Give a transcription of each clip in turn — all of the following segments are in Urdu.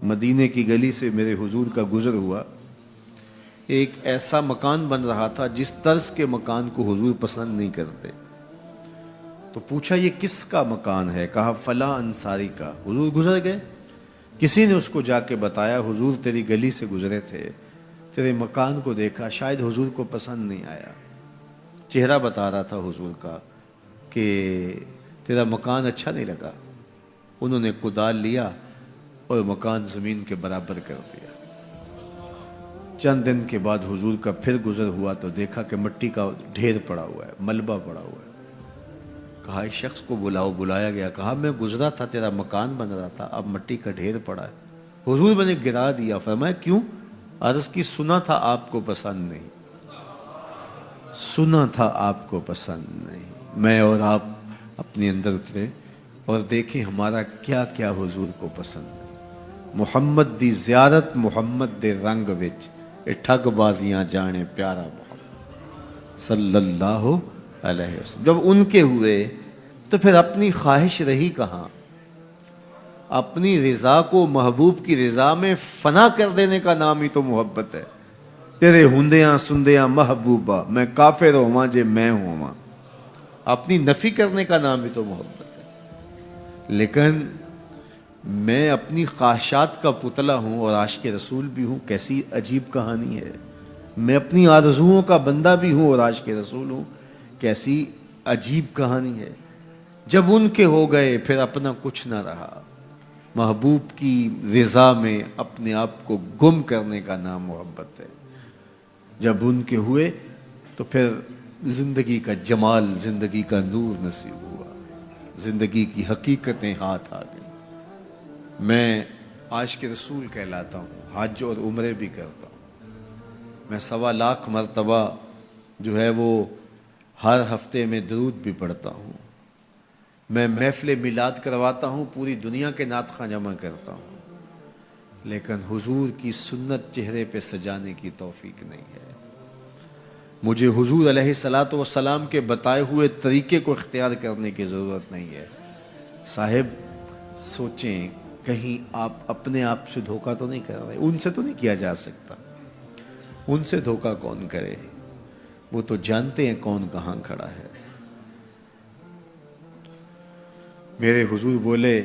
مدینے کی گلی سے میرے حضور کا گزر ہوا. ایک ایسا مکان بن رہا تھا جس طرز کے مکان کو حضور پسند نہیں کرتے. تو پوچھا یہ کس کا مکان ہے؟ کہا فلاں انصاری کا. حضور گزر گئے. کسی نے اس کو جا کے بتایا حضور تیری گلی سے گزرے تھے, تیرے مکان کو دیکھا, شاید حضور کو پسند نہیں آیا. چہرہ بتا رہا تھا حضور کا کہ تیرا مکان اچھا نہیں لگا. انہوں نے کدال لیا اور مکان زمین کے برابر کر دیا. چند دن کے بعد حضور کا پھر گزر ہوا تو دیکھا کہ مٹی کا ڈھیر پڑا ہوا ہے, ملبہ پڑا ہوا ہے. کہا اس شخص کو بلاؤ. بلایا گیا. کہا میں گزرا تھا, تیرا مکان بن رہا تھا, اب مٹی کا ڈھیر پڑا ہے. حضور میں نے گرا دیا. فرمایا کیوں؟ عرض کی سنا تھا آپ کو پسند نہیں, سنا تھا آپ کو پسند نہیں. میں اور آپ اپنے اندر اترے اور دیکھیں ہمارا کیا کیا حضور کو پسند ہے. محمد دی زیارت محمد دے رنگ وچ اے ٹھگ بازیاں جانے پیارا محمد صلی اللہ علیہ وسلم. جب ان کے ہوئے تو پھر اپنی خواہش رہی کہاں؟ اپنی رضا کو محبوب کی رضا میں فنا کر دینے کا نام ہی تو محبت ہے. تیرے ہندیاں سندیاں محبوبہ میں کافر ہواں جے میں ہواں, اپنی نفی کرنے کا نام ہی تو محبت ہے. لیکن میں اپنی خواہشات کا پتلا ہوں اور عاشق رسول بھی ہوں. کیسی عجیب کہانی ہے. میں اپنی آرزوؤں کا بندہ بھی ہوں اور عاشق رسول ہوں. کیسی عجیب کہانی ہے. جب ان کے ہو گئے پھر اپنا کچھ نہ رہا. محبوب کی رضا میں اپنے آپ کو گم کرنے کا نام محبت ہے. جب ان کے ہوئے تو پھر زندگی کا جمال, زندگی کا نور نصیب ہوا, زندگی کی حقیقتیں ہاتھ آ گئی. میں عاشق رسول کہلاتا ہوں, حج اور عمرے بھی کرتا ہوں. میں 1.25 لاکھ مرتبہ جو ہے وہ ہر ہفتے میں درود بھی پڑھتا ہوں. میں محفل میلاد کرواتا ہوں, پوری دنیا کے نعت خواں جمع کرتا ہوں. لیکن حضور کی سنت چہرے پہ سجانے کی توفیق نہیں ہے. مجھے حضور علیہ الصلوۃ والسلام کے بتائے ہوئے طریقے کو اختیار کرنے کی ضرورت نہیں ہے. صاحب سوچیں کہیں آپ اپنے آپ سے دھوکہ تو نہیں کر رہے. ان سے تو نہیں کیا جا سکتا. ان سے دھوکہ کون کرے؟ وہ تو جانتے ہیں کون کہاں کھڑا ہے. میرے حضور بولے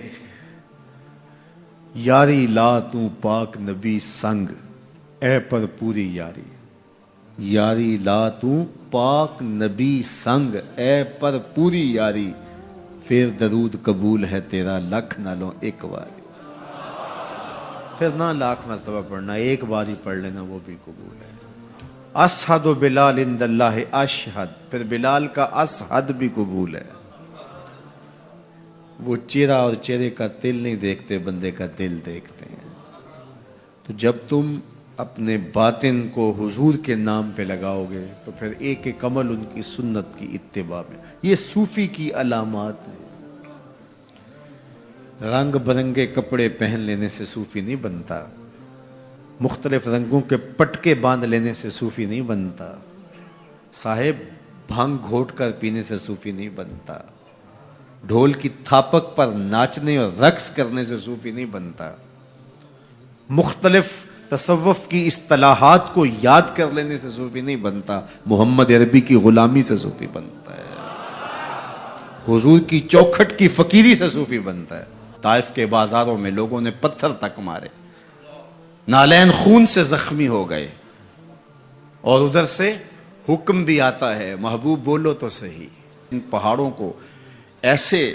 یاری لا تو پاک نبی سنگ اے پر پوری یاری. یاری لا تو پاک نبی سنگ اے پر پوری یاری. پھر درود قبول ہے تیرا لکھ نالوں ایک باری. پھر نہ لاکھ مرتبہ پڑھنا, ایک بار ہی پڑھ لینا وہ بھی قبول ہے. اشہد بلال عند اللہ اشہد, پھر بلال کا اشہد بھی قبول ہے. وہ چہرہ اور چہرے کا دل نہیں دیکھتے, بندے کا دل دیکھتے ہیں. تو جب تم اپنے باطن کو حضور کے نام پہ لگاؤ گے تو پھر ایک ایک عمل ان کی سنت کی اتباع میں. یہ صوفی کی علامات ہیں. رنگ برنگے کپڑے پہن لینے سے صوفی نہیں بنتا. مختلف رنگوں کے پٹکے باندھ لینے سے صوفی نہیں بنتا. صاحب بھنگ گھوٹ کر پینے سے صوفی نہیں بنتا. ڈھول کی تھاپک پر ناچنے اور رقص کرنے سے صوفی نہیں بنتا. مختلف تصوف کی اصطلاحات کو یاد کر لینے سے صوفی نہیں بنتا. محمد عربی کی غلامی سے صوفی بنتا ہے. حضور کی چوکھٹ کی فقیری سے صوفی بنتا ہے. طائف کے بازاروں میں لوگوں نے پتھر تک مارے, نالین خون سے زخمی ہو گئے, اور ادھر سے حکم بھی آتا ہے محبوب بولو تو صحیح. ان پہاڑوں کو ایسے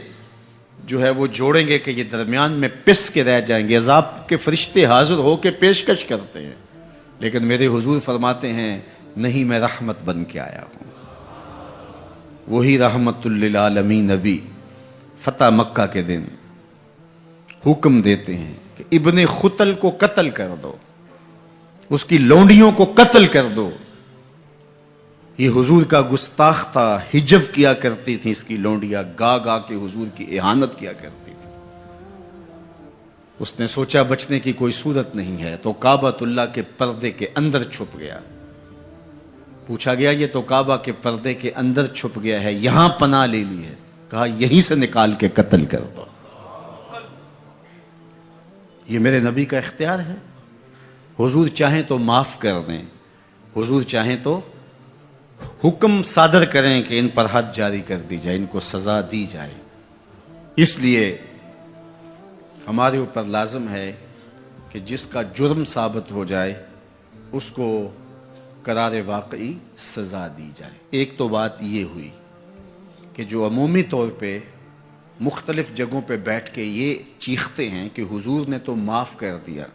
جو ہے وہ جوڑیں گے کہ یہ درمیان میں پس کے رہ جائیں گے. عذاب کے فرشتے حاضر ہو کے پیشکش کرتے ہیں, لیکن میرے حضور فرماتے ہیں نہیں, میں رحمت بن کے آیا ہوں. وہی رحمت للعالمین نبی فتح مکہ کے دن حکم دیتے ہیں کہ ابن خطل کو قتل کر دو, اس کی لونڈیوں کو قتل کر دو. یہ حضور کا گستاخ تھا, ہجب کیا کرتی تھی اس کی لونڈیاں, گا گا کے حضور کی اہانت کیا کرتی تھی. اس نے سوچا بچنے کی کوئی صورت نہیں ہے تو کعبۃ اللہ کے پردے کے اندر چھپ گیا. پوچھا گیا یہ تو کعبہ کے پردے کے اندر چھپ گیا ہے, یہاں پناہ لے لی ہے. کہا یہیں سے نکال کے قتل کر دو. یہ میرے نبی کا اختیار ہے. حضور چاہیں تو معاف کر دیں, حضور چاہیں تو حکم صادر کریں کہ ان پر حد جاری کر دی جائے, ان کو سزا دی جائے. اس لیے ہمارے اوپر لازم ہے کہ جس کا جرم ثابت ہو جائے اس کو قرار واقعی سزا دی جائے. ایک تو بات یہ ہوئی کہ جو عمومی طور پہ مختلف جگہوں پہ بیٹھ کے یہ چیختے ہیں کہ حضور نے تو معاف کر دیا,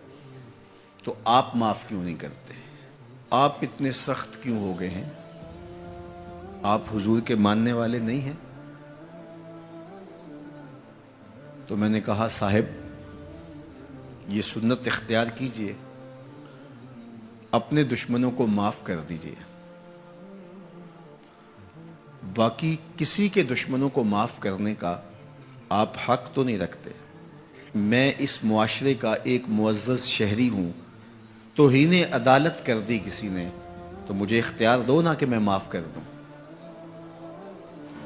تو آپ معاف کیوں نہیں کرتے؟ آپ اتنے سخت کیوں ہو گئے ہیں؟ آپ حضور کے ماننے والے نہیں ہیں؟ تو میں نے کہا صاحب یہ سنت اختیار کیجئے, اپنے دشمنوں کو معاف کر دیجئے, باقی کسی کے دشمنوں کو معاف کرنے کا آپ حق تو نہیں رکھتے. میں اس معاشرے کا ایک معزز شہری ہوں, توہین عدالت کر دی کسی نے تو مجھے اختیار دو نا کہ میں معاف کر دوں.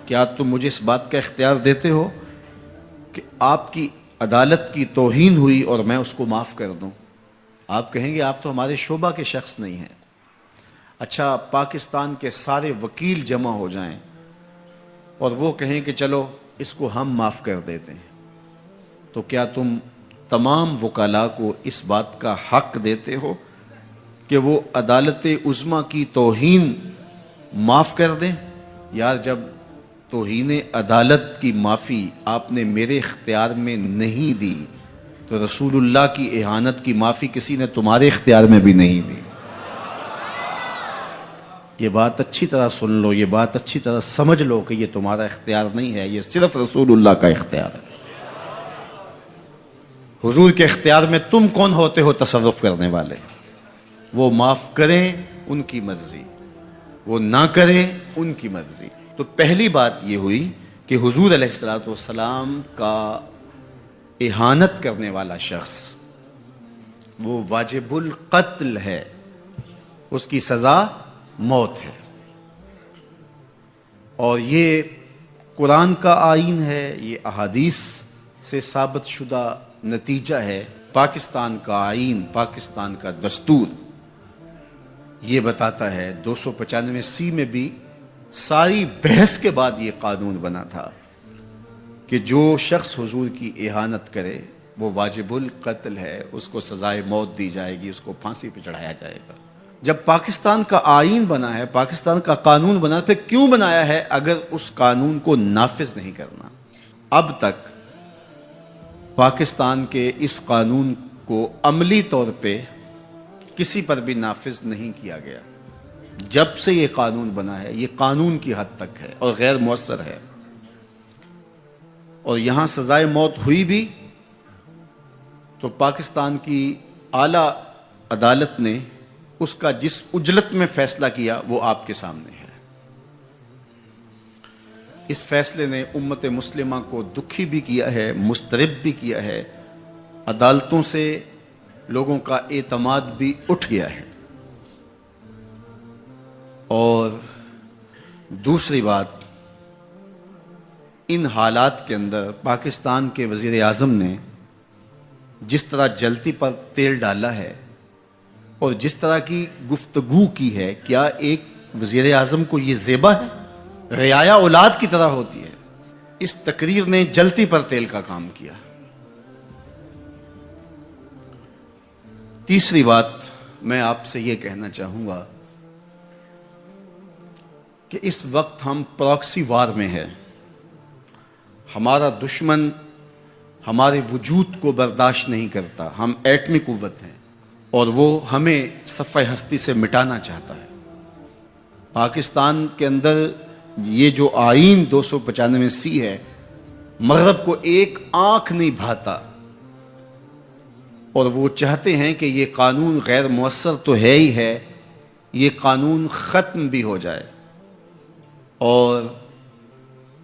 کیا تم مجھے اس بات کا اختیار دیتے ہو کہ آپ کی عدالت کی توہین ہوئی اور میں اس کو معاف کر دوں؟ آپ کہیں گے آپ تو ہمارے شعبہ کے شخص نہیں ہیں. اچھا پاکستان کے سارے وکیل جمع ہو جائیں اور وہ کہیں کہ چلو اس کو ہم معاف کر دیتے ہیں, تو کیا تم تمام وکلاء کو اس بات کا حق دیتے ہو کہ وہ عدالت عظمیٰ کی توہین معاف کر دیں؟ یار جب توہین عدالت کی معافی آپ نے میرے اختیار میں نہیں دی تو رسول اللہ کی اہانت کی معافی کسی نے تمہارے اختیار میں بھی نہیں دی. یہ بات اچھی طرح سن لو, یہ بات اچھی طرح سمجھ لو کہ یہ تمہارا اختیار نہیں ہے, یہ صرف رسول اللہ کا اختیار ہے. حضور کے اختیار میں تم کون ہوتے ہو تصرف کرنے والے؟ وہ معاف کریں ان کی مرضی, وہ نہ کریں ان کی مرضی. تو پہلی بات یہ ہوئی کہ حضور علیہ السلام کا اہانت کرنے والا شخص وہ واجب القتل ہے, اس کی سزا موت ہے. اور یہ قرآن کا آئین ہے, یہ احادیث سے ثابت شدہ نتیجہ ہے. پاکستان کا آئین, پاکستان کا دستور یہ بتاتا ہے, 295C میں بھی ساری بحث کے بعد یہ قانون بنا تھا کہ جو شخص حضور کی اہانت کرے وہ واجب القتل ہے, اس کو سزائے موت دی جائے گی, اس کو پھانسی پہ چڑھایا جائے گا. جب پاکستان کا آئین بنا ہے, پاکستان کا قانون بنا, پھر کیوں بنایا ہے اگر اس قانون کو نافذ نہیں کرنا؟ اب تک پاکستان کے اس قانون کو عملی طور پہ کسی پر بھی نافذ نہیں کیا گیا. جب سے یہ قانون بنا ہے یہ قانون کی حد تک ہے اور غیر مؤثر ہے. اور یہاں سزائے موت ہوئی بھی تو پاکستان کی اعلیٰ عدالت نے اس کا جس اجلت میں فیصلہ کیا وہ آپ کے سامنے ہے. اس فیصلے نے امت مسلمہ کو دکھی بھی کیا ہے, مضطرب بھی کیا ہے, عدالتوں سے لوگوں کا اعتماد بھی اٹھ گیا ہے. اور دوسری بات, ان حالات کے اندر پاکستان کے وزیر اعظم نے جس طرح جلتی پر تیل ڈالا ہے اور جس طرح کی گفتگو کی ہے, کیا ایک وزیر اعظم کو یہ زیبا ہے؟ رعایا اولاد کی طرح ہوتی ہے. اس تقریر نے جلتی پر تیل کا کام کیا. تیسری بات میں آپ سے یہ کہنا چاہوں گا کہ اس وقت ہم پراکسی وار میں ہیں. ہمارا دشمن ہمارے وجود کو برداشت نہیں کرتا. ہم ایٹمی قوت ہیں اور وہ ہمیں صفحہ ہستی سے مٹانا چاہتا ہے. پاکستان کے اندر یہ جو آئین 295C ہے, مغرب کو ایک آنکھ نہیں بھاتا اور وہ چاہتے ہیں کہ یہ قانون غیر مؤثر تو ہے ہی ہے, یہ قانون ختم بھی ہو جائے. اور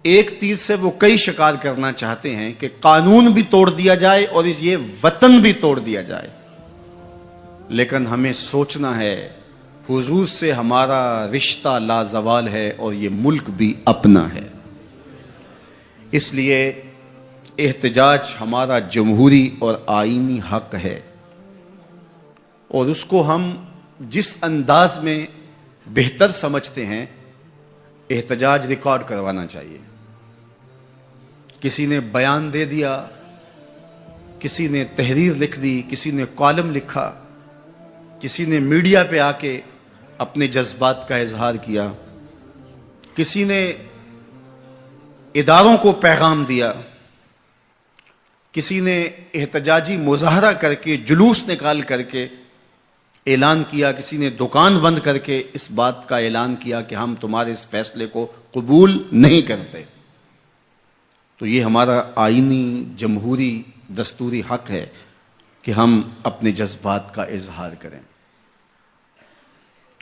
ایک تیر سے وہ کئی شکار کرنا چاہتے ہیں کہ قانون بھی توڑ دیا جائے اور یہ وطن بھی توڑ دیا جائے. لیکن ہمیں سوچنا ہے حضور سے ہمارا رشتہ لازوال ہے اور یہ ملک بھی اپنا ہے. اس لیے احتجاج ہمارا جمہوری اور آئینی حق ہے، اور اس کو ہم جس انداز میں بہتر سمجھتے ہیں احتجاج ریکارڈ کروانا چاہیے۔ کسی نے بیان دے دیا، کسی نے تحریر لکھ دی، کسی نے کالم لکھا، کسی نے میڈیا پہ آ کے اپنے جذبات کا اظہار کیا، کسی نے اداروں کو پیغام دیا، کسی نے احتجاجی مظاہرہ کر کے جلوس نکال کر کے اعلان کیا، کسی نے دکان بند کر کے اس بات کا اعلان کیا کہ ہم تمہارے اس فیصلے کو قبول نہیں کرتے۔ تو یہ ہمارا آئینی جمہوری دستوری حق ہے کہ ہم اپنے جذبات کا اظہار کریں،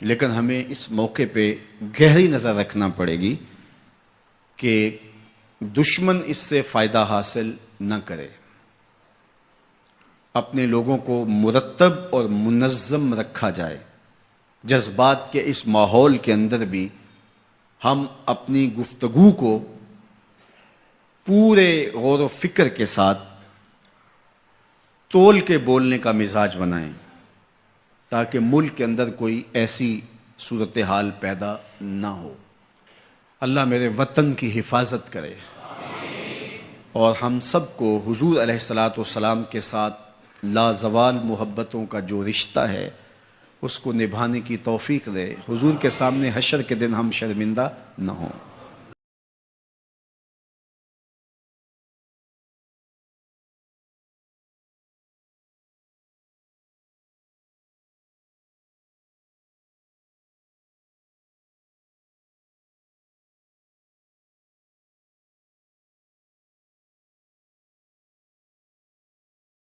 لیکن ہمیں اس موقع پہ گہری نظر رکھنا پڑے گی کہ دشمن اس سے فائدہ حاصل نہ کرے۔ اپنے لوگوں کو مرتب اور منظم رکھا جائے۔ جذبات کے اس ماحول کے اندر بھی ہم اپنی گفتگو کو پورے غور و فکر کے ساتھ تول کے بولنے کا مزاج بنائیں، تاکہ ملک کے اندر کوئی ایسی صورتحال پیدا نہ ہو۔ اللہ میرے وطن کی حفاظت کرے اور ہم سب کو حضور علیہ الصلاۃ والسلام کے ساتھ لازوال محبتوں کا جو رشتہ ہے اس کو نبھانے کی توفیق دے، حضور کے سامنے حشر کے دن ہم شرمندہ نہ ہوں۔